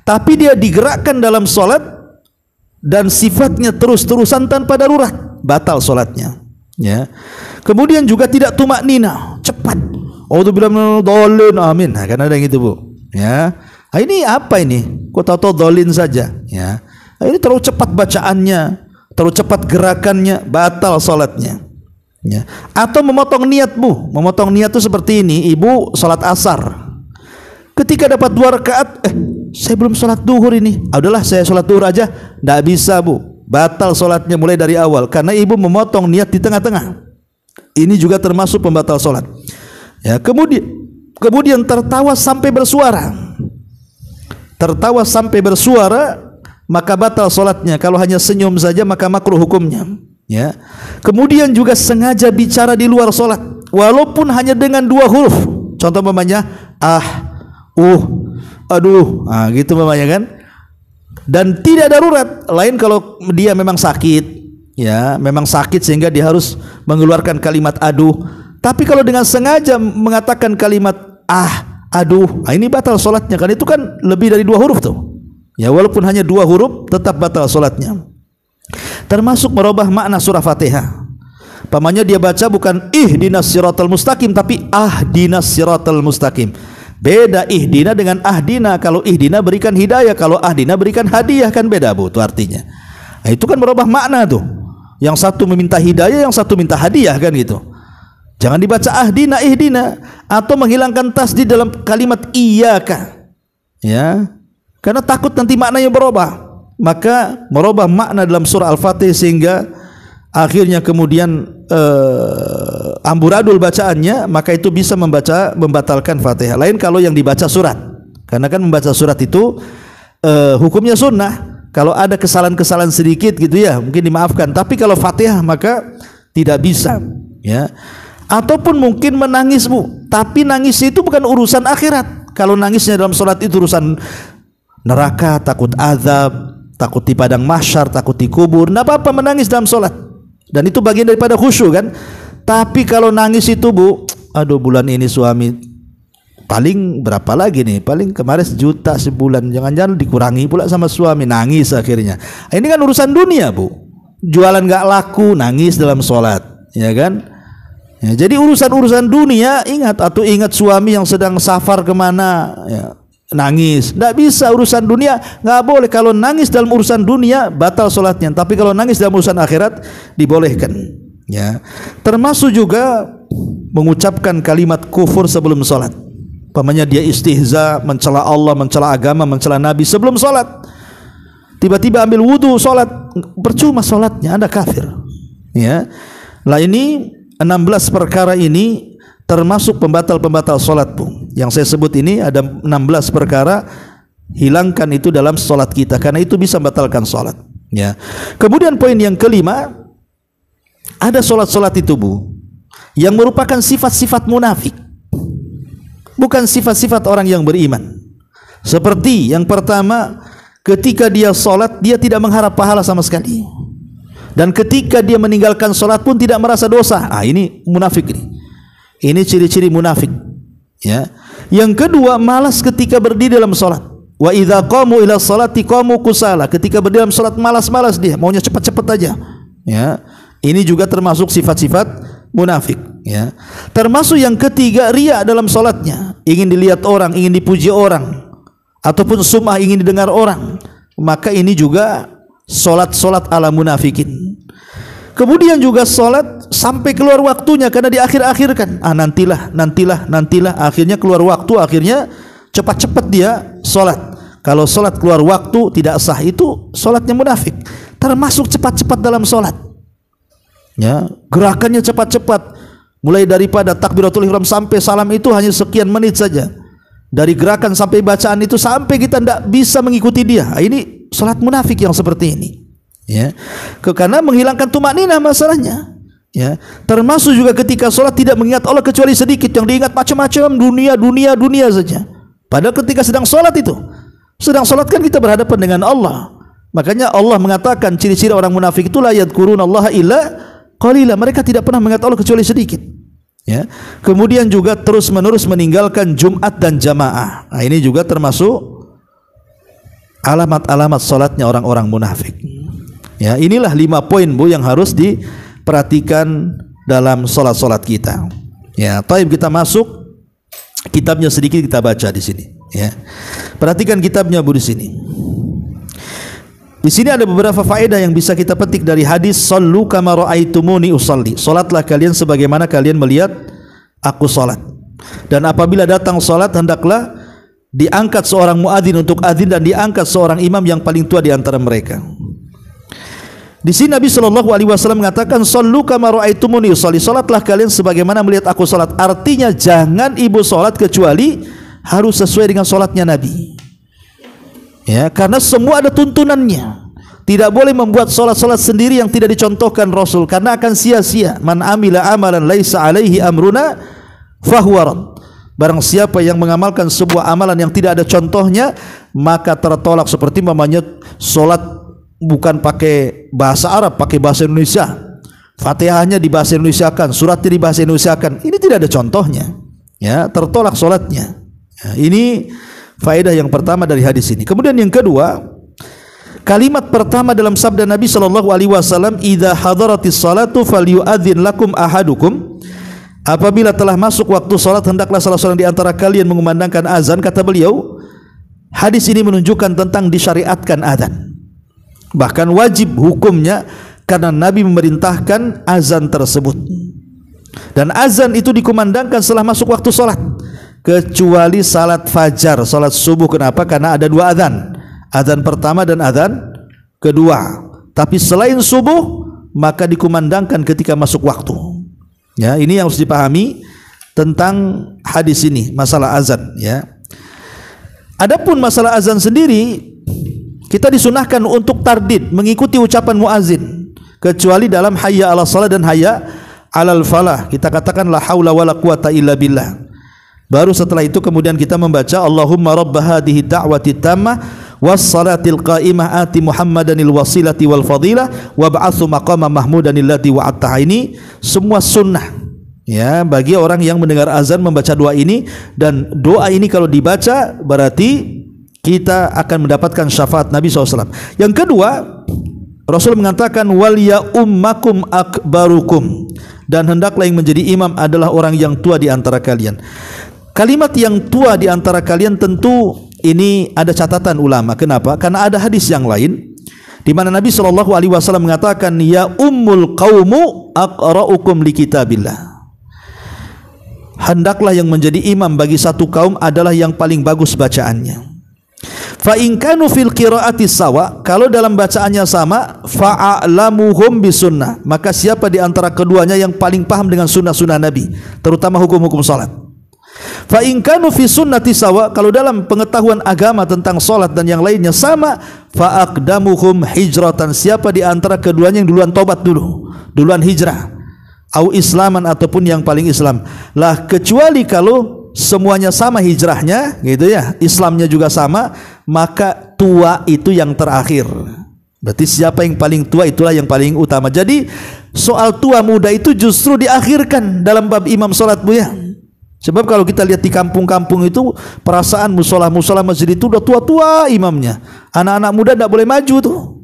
tapi dia digerakkan dalam salat dan sifatnya terus-terusan tanpa darurat, batal salatnya. Ya. Kemudian juga tidak tumak nina, cepat. A'udzubillahi minadh dhalin, amin. Nah, kan ada yang gitu bu. Ya. Nah, ini apa ini? Kok tahu dhalin saja? Ya. Nah, ini terlalu cepat bacaannya, terlalu cepat gerakannya, batal salatnya. Ya. Atau memotong niat bu. Memotong niat itu seperti ini. Ibu salat asar, ketika dapat 2 rakaat, saya belum salat duhur ini, udahlah saya salat duhur aja. Tidak bisa bu, batal salatnya mulai dari awal, karena ibu memotong niat di tengah-tengah. Ini juga termasuk pembatal salat. Ya, kemudian tertawa sampai bersuara. Tertawa sampai bersuara, maka batal salatnya. Kalau hanya senyum saja, maka makruh hukumnya. Ya. Kemudian juga sengaja bicara di luar salat, walaupun hanya dengan 2 huruf. Contoh umpamanya aduh, gitu umpamanya kan. Dan tidak darurat. Lain kalau dia memang sakit, ya, memang sakit sehingga dia harus mengeluarkan kalimat aduh. Tapi kalau dengan sengaja mengatakan kalimat aduh, ini batal solatnya, kan itu kan lebih dari 2 huruf tuh. Ya, walaupun hanya 2 huruf tetap batal solatnya. Termasuk merubah makna surah Fatihah. Pamannya dia baca bukan ihdinas siratal mustaqim tapi ahdinas siratal mustaqim. Beda ihdina dengan ahdina. Kalau ihdina berikan hidayah, kalau ahdina berikan hadiah, kan beda Bu itu artinya. Nah, itu kan merubah makna tuh. Yang satu meminta hidayah, yang satu minta hadiah, kan gitu. Jangan dibaca ahdina ihdina atau menghilangkan tasdid dalam kalimat iyyaka. Ya. Karena takut nanti maknanya berubah. Maka merubah makna dalam surah Al-Fatihah sehingga akhirnya kemudian amburadul bacaannya, maka itu bisa membatalkan Fatihah. Lain kalau yang dibaca surat. Karena kan membaca surat itu hukumnya sunnah. Kalau ada kesalahan-kesalahan sedikit gitu ya, mungkin dimaafkan. Tapi kalau Fatihah maka tidak bisa, ya. Ataupun mungkin menangis Bu, tapi nangis itu bukan urusan akhirat. Kalau nangisnya dalam sholat itu urusan neraka, takut azab, takut di padang mahsyar, takut di kubur, tidak apa-apa menangis dalam sholat. Dan itu bagian daripada khusyuk kan. Tapi kalau nangis itu Bu, aduh bulan ini suami paling berapa lagi nih, paling kemarin 1 juta sebulan, jangan-jangan dikurangi pula sama suami, nangis akhirnya. Ini kan urusan dunia Bu, jualan gak laku, nangis dalam sholat, ya kan. Ya, jadi urusan-urusan dunia ingat, atau ingat suami yang sedang safar kemana, ya, nangis. Tidak bisa urusan dunia, nggak boleh. Kalau nangis dalam urusan dunia batal sholatnya. Tapi kalau nangis dalam urusan akhirat dibolehkan. Ya, termasuk juga mengucapkan kalimat kufur sebelum sholat. Pamannya dia istihza, mencela Allah, mencela agama, mencela Nabi sebelum sholat. Tiba-tiba ambil wudhu sholat, percuma sholatnya, Anda kafir. Ya, lah ini 16 perkara ini termasuk pembatal-pembatal solat Bu. Yang saya sebut ini ada 16 perkara, hilangkan itu dalam solat kita, karena itu bisa membatalkan solat. Ya. Kemudian poin yang kelima, ada solat-solat itu Bu yang merupakan sifat-sifat munafik, bukan sifat-sifat orang yang beriman. Seperti yang pertama, ketika dia solat dia tidak mengharap pahala sama sekali. Dan ketika dia meninggalkan sholat pun tidak merasa dosa. Ini munafik ini. Ini ciri-ciri munafik. Ya. Yang kedua, malas ketika berdiri dalam sholat. Wa idza qamu ila sholati qamu kusala. Ketika berdiri dalam sholat malas-malas dia, maunya cepat-cepat aja. Ya. Ini juga termasuk sifat-sifat munafik. Ya. Termasuk yang ketiga, riya dalam sholatnya. Ingin dilihat orang, ingin dipuji orang, ataupun sum'ah, ingin didengar orang. Maka ini juga solat-solat ala munafikin. Kemudian juga solat sampai keluar waktunya karena diakhir-akhirkan. Nantilah. Akhirnya keluar waktu, akhirnya cepat-cepat dia solat. Kalau solat keluar waktu tidak sah, itu solatnya munafik. Termasuk cepat-cepat dalam solat. Ya, gerakannya cepat-cepat. Mulai daripada takbiratul ihram sampai salam itu hanya sekian menit saja. Dari gerakan sampai bacaan itu sampai kita tidak bisa mengikuti dia. Ini salat munafik yang seperti ini. Ya. Karena menghilangkan tumakninah masalahnya. Ya. Termasuk juga ketika salat tidak mengingat Allah kecuali sedikit, yang diingat macam-macam dunia saja. Padahal ketika sedang salat itu, sedang salat kan kita berhadapan dengan Allah. Makanya Allah mengatakan ciri-ciri orang munafik itu la yadhkurunallaha illa qalila. Mereka tidak pernah mengingat Allah kecuali sedikit. Ya. Kemudian juga terus-menerus meninggalkan Jumat dan jamaah. Nah, ini juga termasuk alamat-alamat salatnya orang-orang munafik. Ya, inilah 5 poin Bu yang harus diperhatikan dalam salat-salat kita. Ya, taib kita masuk kitabnya sedikit kita baca di sini. Ya, perhatikan kitabnya Bu di sini. Di sini ada beberapa faedah yang bisa kita petik dari hadis sallu kama raaitumuni usalli. Salatlah kalian sebagaimana kalian melihat aku salat. Dan apabila datang salat hendaklah diangkat seorang muadzin untuk adzin dan diangkat seorang imam yang paling tua di antara mereka. Di sini Nabi sallallahu alaihi wasallam mengatakan sallu kama raaitumuni usalli. Salatlah kalian sebagaimana melihat aku salat. Artinya jangan ibu salat kecuali harus sesuai dengan salatnya Nabi. Ya, karena semua ada tuntunannya. Tidak boleh membuat salat-salat sendiri yang tidak dicontohkan Rasul, karena akan sia-sia. Man amila amalan laisa alaihi amruna fahuwa rad. Barang siapa yang mengamalkan sebuah amalan yang tidak ada contohnya, maka tertolak. Seperti mamanya salat bukan pakai bahasa Arab, pakai bahasa Indonesia. Fatihahnya di bahasa Indonesiakan, suratnya di bahasa Indonesiakan. Ini tidak ada contohnya. Ya, tertolak salatnya. Ini faedah yang pertama dari hadis ini. Kemudian yang kedua, kalimat pertama dalam sabda Nabi sallallahu alaihi wasallam, "Idza hadaratis salatu falyu'adzin lakum ahadukum." Apabila telah masuk waktu salat, hendaklah salah seorang di antara kalian mengumandangkan azan. Kata beliau, hadis ini menunjukkan tentang disyariatkan azan. Bahkan wajib hukumnya karena Nabi memerintahkan azan tersebut. Dan azan itu dikumandangkan setelah masuk waktu salat, kecuali salat fajar, salat subuh. Kenapa? Karena ada dua azan, azan pertama dan azan kedua. Tapi selain subuh maka dikumandangkan ketika masuk waktu. Ya, ini yang harus dipahami tentang hadis ini, masalah azan, ya. Adapun masalah azan sendiri, kita disunahkan untuk tardid, mengikuti ucapan muazin, kecuali dalam hayya 'alas shalah dan hayya 'alal falah. Kita katakan la haula wala quwata illa billah. Baru setelah itu kemudian kita membaca Allahumma rabb hadhihi da'wati tammah was salatil qa'imah ati Muhammadanil wasilati wal fadilah wab'atsu maqama mahmudanil ladzi wa'ata. Ini semua sunnah, ya, bagi orang yang mendengar azan membaca doa ini. Dan doa ini kalau dibaca berarti kita akan mendapatkan syafaat Nabi SAW. Yang kedua, Rasul mengatakan wal ya ummakum akbarukum, dan hendaklah yang menjadi imam adalah orang yang tua di antara kalian. Kalimat yang tua di antara kalian tentu ini ada catatan ulama. Kenapa? Karena ada hadis yang lain di mana Nabi SAW mengatakan ya ummul qaumu aqra'ukum li kitabillah. Hendaklah yang menjadi imam bagi satu kaum adalah yang paling bagus bacaannya. Fa in kanu fil qiraati sawa, kalau dalam bacaannya sama, fa'alamuhum bisunnah, maka siapa di antara keduanya yang paling paham dengan sunnah-sunnah Nabi, terutama hukum-hukum salat. Fa in kanu fi sunnati sawa, kalau dalam pengetahuan agama tentang salat dan yang lainnya sama, fa aqdamuhum hijratan, siapa di antara keduanya yang duluan tobat duluan hijrah, au islaman, ataupun yang paling Islam. Lah kecuali kalau semuanya sama hijrahnya, gitu ya, Islamnya juga sama, maka tua itu yang terakhir. Berarti siapa yang paling tua itulah yang paling utama. Jadi soal tua muda itu justru diakhirkan dalam bab imam salat, Bu, ya. Sebab kalau kita lihat di kampung-kampung itu, perasaan musola masjid itu udah tua-tua imamnya, anak-anak muda tidak boleh maju tuh.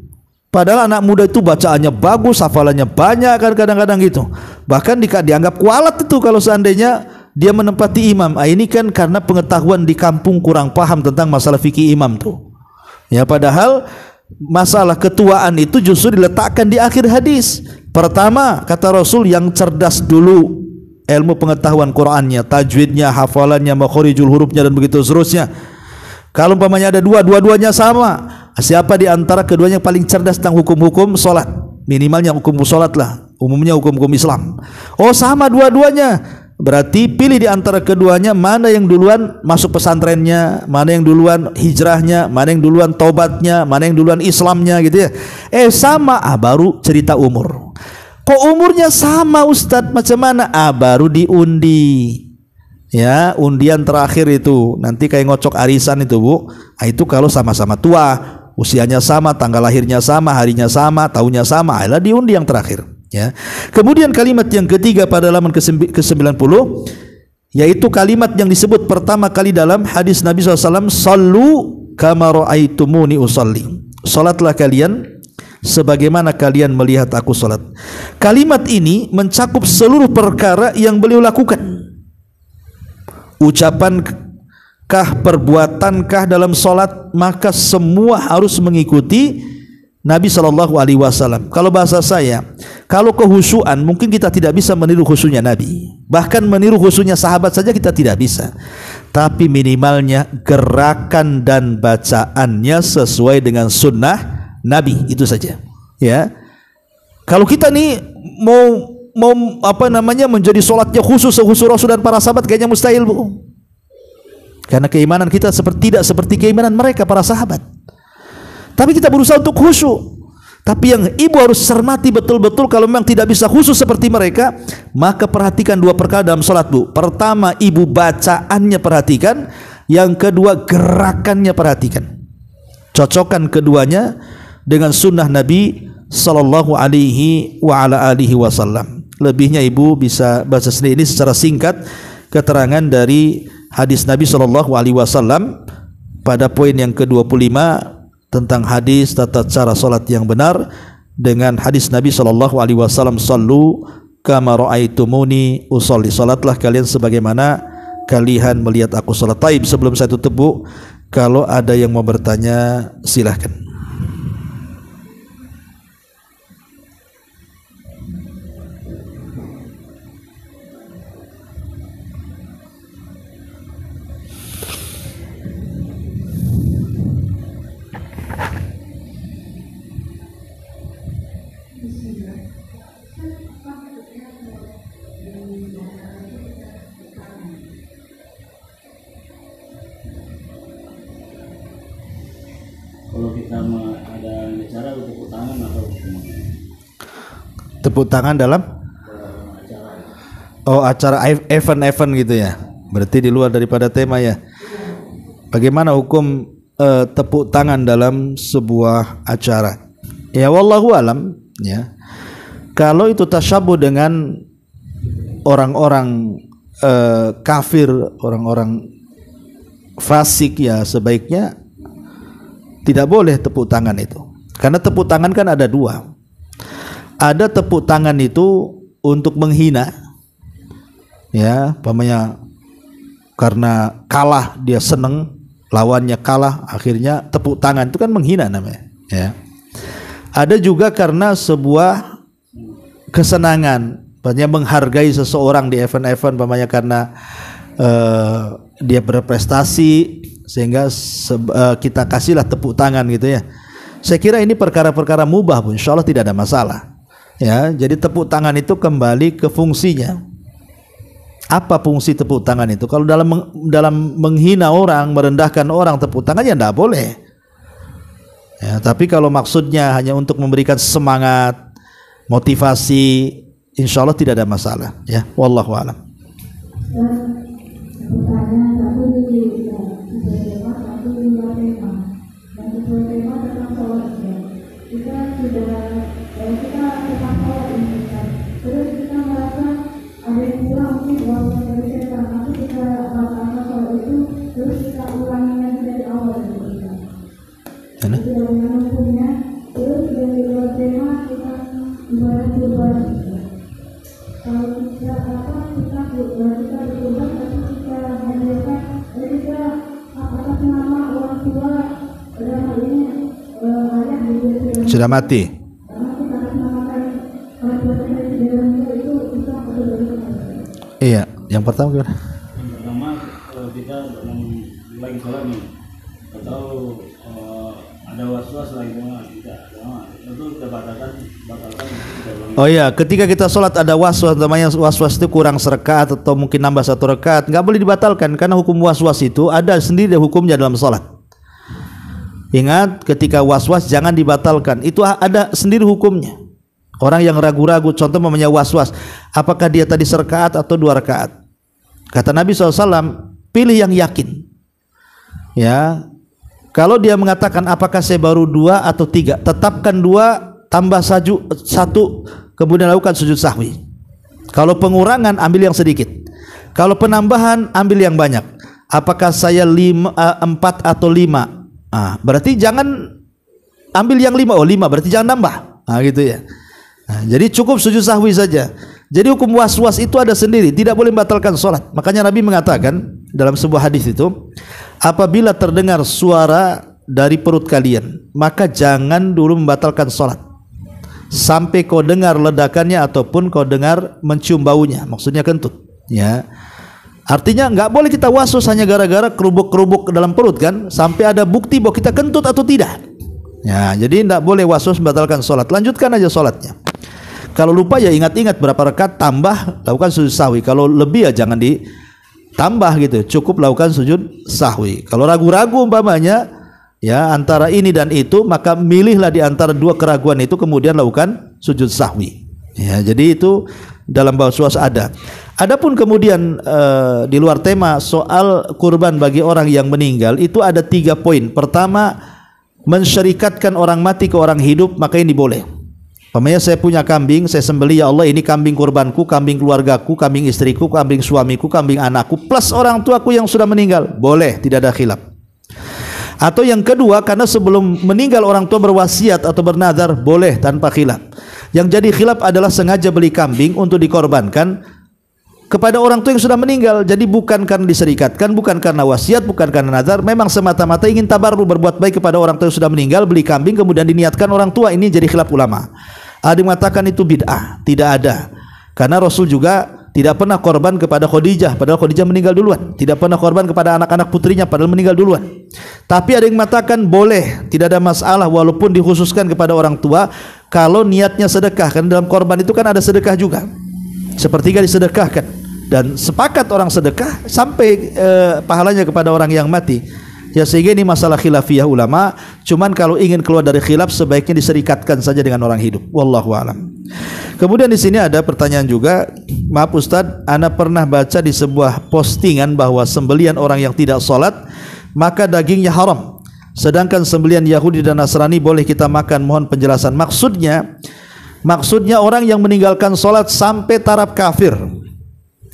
Padahal anak muda itu bacaannya bagus, hafalannya banyak kan, kadang-kadang gitu. Bahkan dianggap kualat itu kalau seandainya dia menempati imam. Ini kan karena pengetahuan di kampung kurang paham tentang masalah fikih imam tuh. Ya, padahal masalah ketuaan itu justru diletakkan di akhir hadis. Pertama, kata Rasul, yang cerdas dulu ilmu pengetahuan Qur'annya, tajwidnya, hafalannya, makhorijul hurufnya, dan begitu seterusnya. Kalau umpamanya ada dua-duanya sama, siapa di antara keduanya yang paling cerdas tentang hukum-hukum salat? Minimalnya hukum salat lah, umumnya hukum-hukum Islam. Oh, sama dua-duanya. Berarti pilih di antara keduanya mana yang duluan masuk pesantrennya, mana yang duluan hijrahnya, mana yang duluan taubatnya, mana yang duluan Islamnya, gitu ya. Sama, baru cerita umur. Kok umurnya sama, Ustadz? Macam mana? Baru diundi. Ya, undian terakhir itu. Nanti kayak ngocok arisan itu, Bu. Itu kalau sama-sama tua, usianya sama, tanggal lahirnya sama, harinya sama, tahunnya sama, adalah diundi yang terakhir. Ya. Kemudian kalimat yang ketiga pada halaman ke-90, yaitu kalimat yang disebut pertama kali dalam hadis Nabi SAW, sallu kama ra'aitumuni usalli. Salatlah kalian sebagaimana kalian melihat aku salat. Kalimat ini mencakup seluruh perkara yang beliau lakukan. Ucapankah, perbuatankah dalam salat, maka semua harus mengikuti Nabi SAW. Kalau bahasa saya, kalau kehusuan mungkin kita tidak bisa meniru khusyuknya Nabi. Bahkan meniru khusyuknya sahabat saja kita tidak bisa. Tapi minimalnya gerakan dan bacaannya sesuai dengan sunnah Nabi, itu saja. Ya, kalau kita nih mau menjadi sholatnya khusus Rasul dan para sahabat, kayaknya mustahil, Bu. Karena keimanan kita tidak seperti keimanan mereka para sahabat. Tapi kita berusaha untuk khusyuk. Tapi yang ibu harus cermati betul-betul, kalau memang tidak bisa khusyuk seperti mereka, maka perhatikan dua perkara dalam sholat, Bu. Pertama, ibu bacaannya perhatikan. Yang kedua, gerakannya perhatikan. Cocokkan keduanya dengan sunnah Nabi sallallahu alaihi wa ala alihi wasallam. Lebihnya ibu bisa baca sendiri ini secara singkat, keterangan dari hadis Nabi SAW pada poin yang ke-25 tentang hadis tata cara salat yang benar dengan hadis Nabi SAW, sallu kama ra'aitumuni usolli, salatlah kalian sebagaimana kalian melihat aku salat. Taib, sebelum saya tutup Bu, kalau ada yang mau bertanya silahkan. Kalau kita ada bicara tepuk tangan atau tepuk tangan dalam acara event gitu ya, berarti di luar daripada tema ya. Bagaimana hukum tepuk tangan dalam sebuah acara? Ya wallahu alam ya. Kalau itu tasyabuh dengan orang-orang kafir, orang-orang fasik, ya sebaiknya tidak boleh tepuk tangan itu. Karena tepuk tangan kan ada dua. Ada tepuk tangan itu untuk menghina, ya, umpamanya karena kalah dia seneng, lawannya kalah, akhirnya tepuk tangan itu kan menghina namanya, ya. Ada juga karena sebuah kesenangan, umpamanya menghargai seseorang di event-event, umpamanya karena dia berprestasi sehingga kita kasihlah tepuk tangan gitu ya. Saya kira ini perkara-perkara mubah pun insya Allah tidak ada masalah ya. Jadi tepuk tangan itu kembali ke fungsinya. Apa fungsi tepuk tangan itu? Kalau dalam menghina orang, merendahkan orang, tepuk tangan ya tidak boleh ya. Tapi kalau maksudnya hanya untuk memberikan semangat, motivasi, insya Allah tidak ada masalah ya. Wallahu a'lam. Sudah mati. Iya, yang pertama gimana? Yang pertama kita lagi sholat nih, atau ada waswas lagi tidak, itu kita batalkan. Oh iya, ketika kita sholat ada waswas, namanya waswas itu kurang serakaat atau mungkin nambah 1 rakaat, nggak boleh dibatalkan karena hukum waswas itu ada sendiri hukumnya dalam sholat. Ingat, ketika waswas jangan dibatalkan, itu ada sendiri hukumnya. Orang yang ragu-ragu, contoh namanya waswas, apakah dia tadi serakaat atau 2 rakaat? Kata Nabi SAW, pilih yang yakin. Ya, kalau dia mengatakan apakah saya baru 2 atau 3, tetapkan 2 tambah 1, kemudian lakukan sujud sahwi. Kalau pengurangan ambil yang sedikit. Kalau penambahan ambil yang banyak. Apakah saya 4 atau 5? Berarti jangan ambil yang 5. 5 berarti jangan nambah. Gitu ya. Jadi cukup sujud sahwi saja. Jadi hukum waswas itu ada sendiri, tidak boleh membatalkan sholat. Makanya Nabi mengatakan dalam sebuah hadis itu, apabila terdengar suara dari perut kalian, maka jangan dulu membatalkan sholat sampai kau dengar ledakannya ataupun kau dengar mencium baunya. Maksudnya kentut. Ya. Artinya nggak boleh kita waswas hanya gara-gara kerubuk-kerubuk dalam perut kan, sampai ada bukti bahwa kita kentut atau tidak. Ya, jadi nggak boleh waswas membatalkan sholat. Lanjutkan aja sholatnya. Kalau lupa ya ingat-ingat berapa rakaat, tambah, lakukan sujud sahwi. Kalau lebih ya jangan ditambah gitu, cukup lakukan sujud sahwi. Kalau ragu-ragu umpamanya ya antara ini dan itu, maka milihlah di antara 2 keraguan itu, kemudian lakukan sujud sahwi. Ya, jadi itu dalam waswas ada. Adapun kemudian di luar tema soal kurban bagi orang yang meninggal, itu ada 3 poin. Pertama, mensyarikatkan orang mati ke orang hidup, maka ini boleh. Umpamanya saya punya kambing, saya sembelih, ya Allah ini kambing kurbanku, kambing keluargaku, kambing istriku, kambing suamiku, kambing anakku, plus orang tuaku yang sudah meninggal. Boleh, tidak ada khilaf. Atau yang kedua, karena sebelum meninggal orang tua berwasiat atau bernazar, boleh tanpa khilaf. Yang jadi khilaf adalah sengaja beli kambing untuk dikorbankan kepada orang tua yang sudah meninggal. Jadi bukan karena diserikatkan, bukan karena wasiat, bukan karena nazar, memang semata-mata ingin tabarruk, berbuat baik kepada orang tua yang sudah meninggal, beli kambing kemudian diniatkan orang tua. Ini jadi khilaf ulama. Ada yang mengatakan itu bid'ah, tidak ada. Karena Rasul juga tidak pernah korban kepada Khadijah, padahal Khadijah meninggal duluan. Tidak pernah korban kepada anak-anak putrinya, padahal meninggal duluan. Tapi ada yang mengatakan boleh, tidak ada masalah, walaupun dikhususkan kepada orang tua kalau niatnya sedekah. Karena dalam korban itu kan ada sedekah juga, sepertiga disedekahkan. Dan sepakat orang sedekah sampai pahalanya kepada orang yang mati. Ya, sehingga ini masalah khilafiyah ulama. Cuman kalau ingin keluar dari khilaf sebaiknya diserikatkan saja dengan orang hidup. Wallahu a'lam. Kemudian di sini ada pertanyaan juga. Maaf Ustadz, ana pernah baca di sebuah postingan bahwa sembelian orang yang tidak sholat maka dagingnya haram. Sedangkan sembelian Yahudi dan Nasrani boleh kita makan. Mohon penjelasan. Maksudnya orang yang meninggalkan sholat sampai taraf kafir.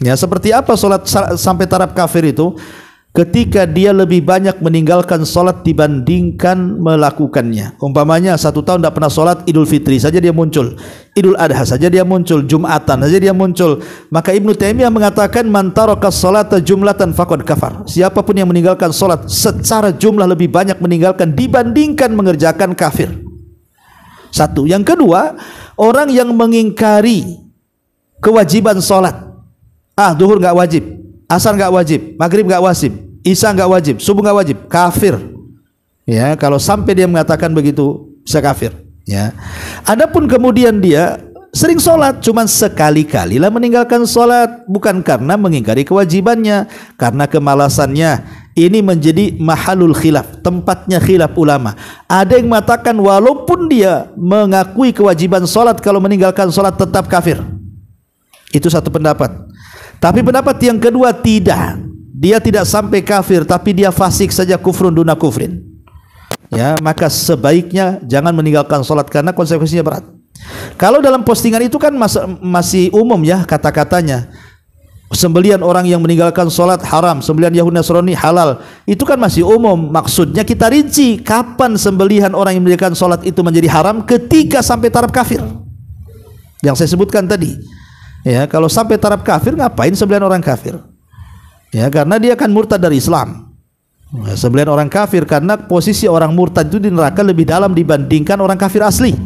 Ya, seperti apa sholat sampai taraf kafir itu? Ketika dia lebih banyak meninggalkan sholat dibandingkan melakukannya. Umpamanya 1 tahun tidak pernah sholat, Idul Fitri saja dia muncul, Idul Adha saja dia muncul, Jumatan saja dia muncul. Maka Ibnu Taimiyah mengatakan man taraka sholata jumlatan faqad kafar. Siapapun yang meninggalkan sholat secara jumlah lebih banyak meninggalkan dibandingkan mengerjakan, kafir. Satu. Yang kedua, orang yang mengingkari kewajiban sholat. Duhur nggak wajib, asar nggak wajib, maghrib nggak wajib, isya nggak wajib, subuh nggak wajib, kafir. Ya, kalau sampai dia mengatakan begitu, bisa kafir. Ya. Adapun kemudian dia sering sholat, cuman sekali-kalilah meninggalkan sholat, bukan karena mengingkari kewajibannya, karena kemalasannya. Ini menjadi mahalul khilaf, tempatnya khilaf ulama. Ada yang mengatakan walaupun dia mengakui kewajiban sholat, kalau meninggalkan sholat tetap kafir. Itu satu pendapat. Tapi pendapat yang kedua tidak. Dia tidak sampai kafir, tapi dia fasik saja, kufrun duna kufrin. Ya, maka sebaiknya jangan meninggalkan sholat karena konsekuensinya berat. Kalau dalam postingan itu kan masih umum ya kata-katanya. Sembelian orang yang meninggalkan sholat haram, sembelian Yahudi Nasrani halal. Itu kan masih umum. Maksudnya kita rinci kapan sembelihan orang yang meninggalkan sholat itu menjadi haram, ketika sampai taraf kafir yang saya sebutkan tadi. Ya, kalau sampai taraf kafir, ngapain sembelihan orang kafir? Ya, karena dia akan murtad dari Islam. Ya, sembelihan orang kafir, karena posisi orang murtad itu di neraka lebih dalam dibandingkan orang kafir asli.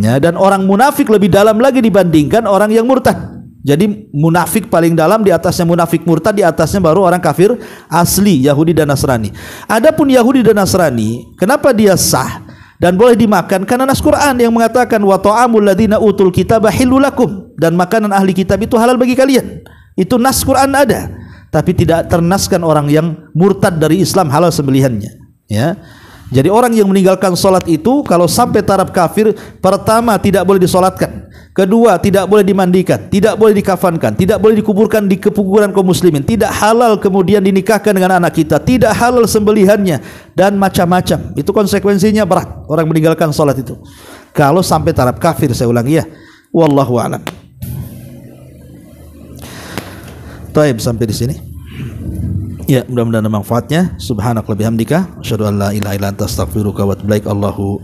Ya, dan orang munafik lebih dalam lagi dibandingkan orang yang murtad. Jadi munafik paling dalam, di atasnya munafik murtad, di atasnya baru orang kafir asli, Yahudi dan Nasrani. Adapun Yahudi dan Nasrani, kenapa dia sah dan boleh dimakan? Karena nas Quran yang mengatakan wa ta'amul ladzina utul kitaba halal lakum, dan makanan ahli kitab itu halal bagi kalian. Itu nas Quran ada, tapi tidak ternaskan orang yang murtad dari Islam halal sembelihannya. Ya. Jadi orang yang meninggalkan sholat itu kalau sampai taraf kafir, pertama tidak boleh disolatkan, kedua tidak boleh dimandikan, tidak boleh dikafankan, tidak boleh dikuburkan di kuburan kaum muslimin, tidak halal kemudian dinikahkan dengan anak kita, tidak halal sembelihannya, dan macam-macam. Itu konsekuensinya berat orang meninggalkan sholat itu kalau sampai taraf kafir. Saya ulangi ya, wallahu a'lam. Taib, sampai di sini. Ya, mudah-mudahan ada manfaatnya. Subhanakallahumma bihamdika asyhadu an la ilaha illa anta astaghfiruka wa atubu ilaik. Allahu